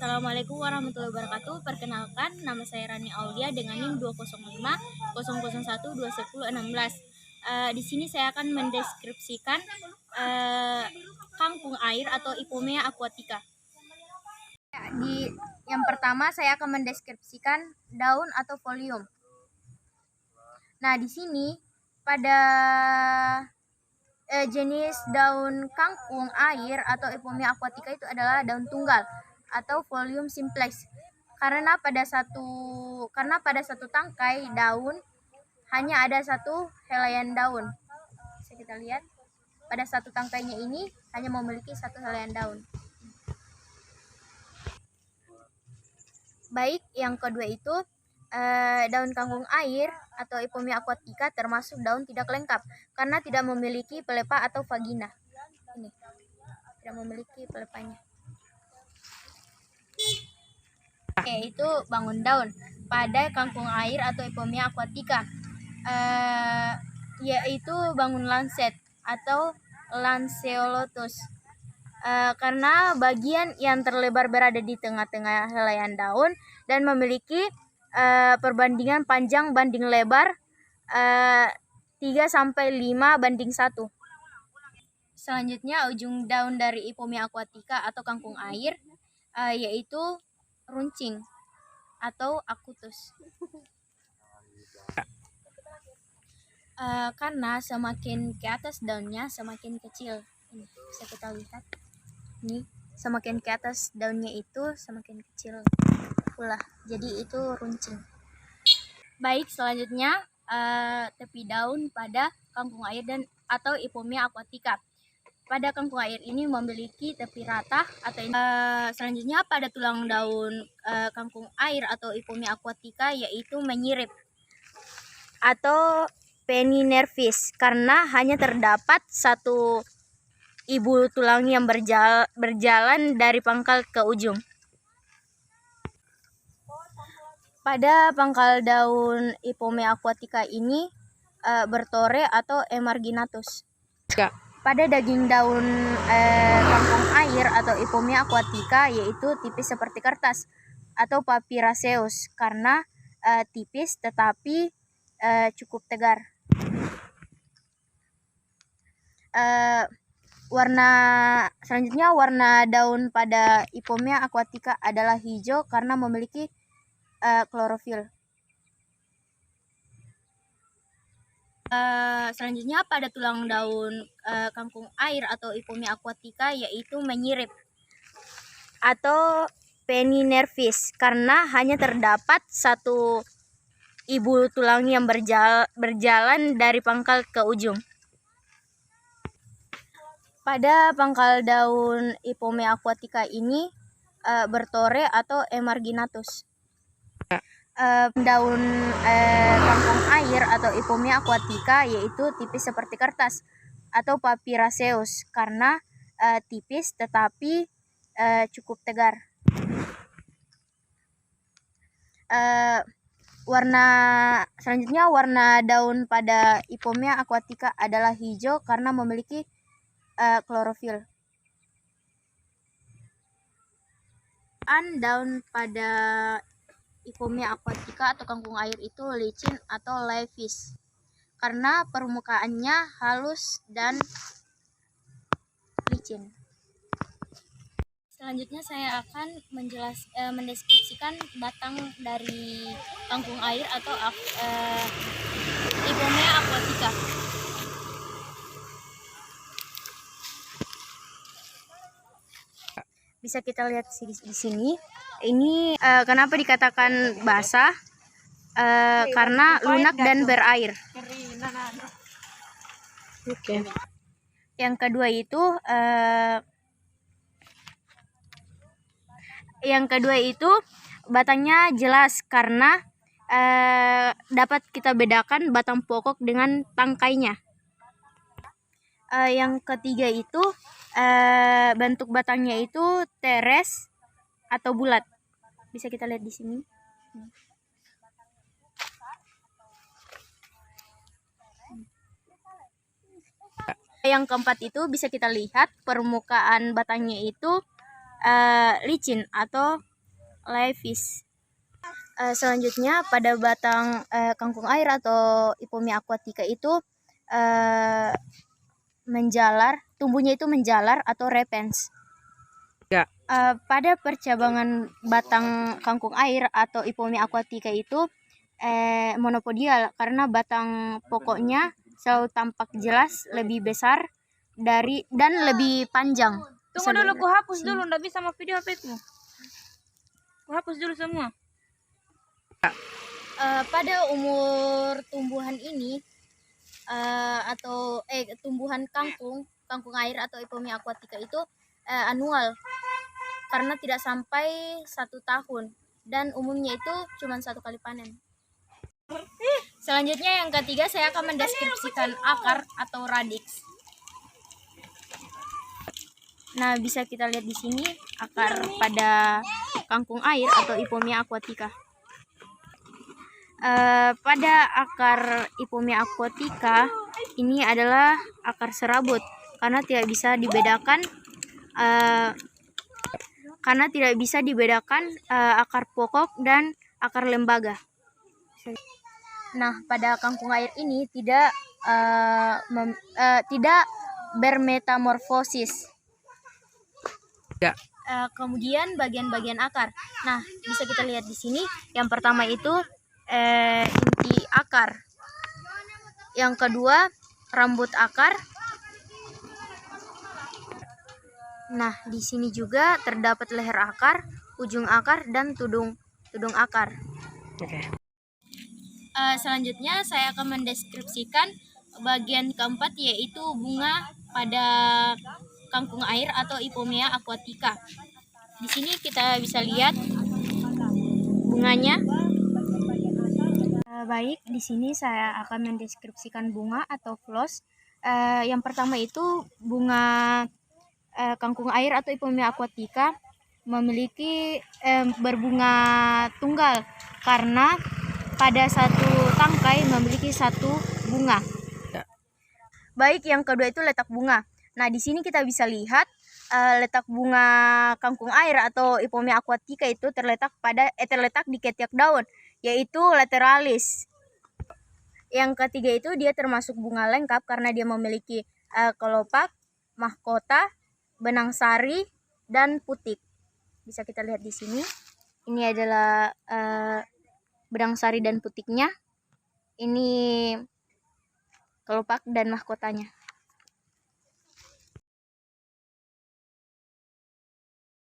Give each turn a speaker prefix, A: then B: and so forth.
A: Assalamualaikum warahmatullahi wabarakatuh. Perkenalkan, nama saya Rani Aulia dengan NIM 205 001 21016. Di sini saya akan mendeskripsikan kangkung air atau Ipomea aquatica. Yang pertama saya akan mendeskripsikan daun atau folium. Nah, di sini pada jenis daun kangkung air atau Ipomea aquatica itu adalah daun tunggal atau folium simplex. Karena pada satu tangkai daun hanya ada satu helaian daun. Bisa kita lihat pada satu tangkainya ini hanya memiliki satu helaian daun. Baik, yang kedua itu daun kangkung air atau Ipomea aquatica termasuk daun tidak lengkap karena tidak memiliki pelepah atau vagina. Ini tidak memiliki pelepahnya. Yaitu bangun daun pada kangkung air atau Ipomea aquatica, yaitu bangun lancet atau Lanceolotus. Karena bagian yang terlebar berada di tengah-tengah helaian daun dan memiliki perbandingan panjang banding lebar 3-5:1. Selanjutnya ujung daun dari Ipomea aquatica atau kangkung air yaitu runcing atau akutus. Karena semakin ke atas daunnya semakin kecil. Ini bisa kita lihat. Nih, semakin ke atas daunnya itu semakin kecil pula. Jadi itu runcing. Baik, selanjutnya tepi daun pada kangkung air atau Ipomea aquatica. Pada kangkung air ini memiliki tepi rata atau selanjutnya pada tulang daun kangkung air atau Ipomea aquatica yaitu menyirip atau peninervis karena hanya terdapat satu ibu tulang yang berjalan dari pangkal ke ujung. Pada pangkal daun Ipomea aquatica ini bertore atau emarginatus. Pada daging daun kangkung air atau Ipomea aquatica yaitu tipis seperti kertas atau papiraceous karena tipis tetapi cukup tegar. Selanjutnya warna daun pada Ipomea aquatica adalah hijau karena memiliki klorofil. Selanjutnya pada tulang daun kangkung air atau Ipomea aquatica yaitu menyirip atau peninervis karena hanya terdapat satu ibu tulang yang berjalan dari pangkal ke ujung. Pada pangkal daun Ipomea aquatica ini bertore atau emarginatus. Daun kangkung air atau Ipomea aquatica yaitu tipis seperti kertas atau papiraceous karena tipis tetapi cukup tegar. Selanjutnya warna daun pada Ipomea aquatica adalah hijau karena memiliki klorofil. Daun pada Ipomea aquatica atau kangkung air itu licin atau leafish karena permukaannya halus dan licin. Selanjutnya saya akan mendeskripsikan batang dari kangkung air atau Ipomea aquatica. Bisa kita lihat di sini. Ini kenapa dikatakan basah? Karena lunak dan berair. Oke. Yang kedua itu batangnya jelas karena dapat kita bedakan batang pokok dengan tangkainya. Yang ketiga itu bentuk batangnya itu teres atau bulat. Bisa kita lihat di sini. Yang keempat itu bisa kita lihat permukaan batangnya itu licin atau leaves. Selanjutnya pada batang kangkung air atau Ipomea aquatica itu menjalar, tumbuhnya itu menjalar atau repens.
B: Ya.
A: Pada percabangan batang kangkung air atau Ipomea aquatica itu monopodial karena batang pokoknya selalu tampak jelas lebih besar dan lebih panjang.
C: Tunggu dulu, ku hapus dulu, ndak bisa sama video HP ku. Ku hapus dulu semua.
A: Pada umur tumbuhan ini tumbuhan kangkung air atau Ipomea aquatica itu annual karena tidak sampai 1 tahun dan umumnya itu cuma 1 kali panen. Selanjutnya yang ketiga saya akan mendeskripsikan akar atau radix. Nah, bisa kita lihat di sini akar pada kangkung air atau Ipomea aquatica. Pada akar Ipomea aquatica ini adalah akar serabut karena tidak bisa dibedakan akar pokok dan akar lembaga. Nah, pada kangkung air ini tidak bermetamorfosis.
B: Ya.
A: Kemudian bagian-bagian akar. Nah, bisa kita lihat di sini. Yang pertama itu inti akar. Yang kedua rambut akar. Nah, di sini juga terdapat leher akar, ujung akar, dan tudung akar.
B: Oke.
A: Selanjutnya saya akan mendeskripsikan bagian keempat yaitu bunga pada kangkung air atau Ipomea aquatica. Di sini kita bisa lihat bunganya. Baik, di sini saya akan mendeskripsikan bunga atau floss. Yang pertama itu bunga kangkung air atau Ipomea aquatica memiliki berbunga tunggal karena pada satu tangkai memiliki 1 bunga. Baik, yang kedua itu letak bunga. Nah, di sini kita bisa lihat letak bunga kangkung air atau Ipomea aquatica itu terletak di ketiak daun, yaitu lateralis. Yang ketiga itu dia termasuk bunga lengkap karena dia memiliki kelopak, mahkota, benang sari, dan putik. Bisa kita lihat di sini. Ini adalah benang sari dan putiknya. Ini kelopak dan mahkotanya.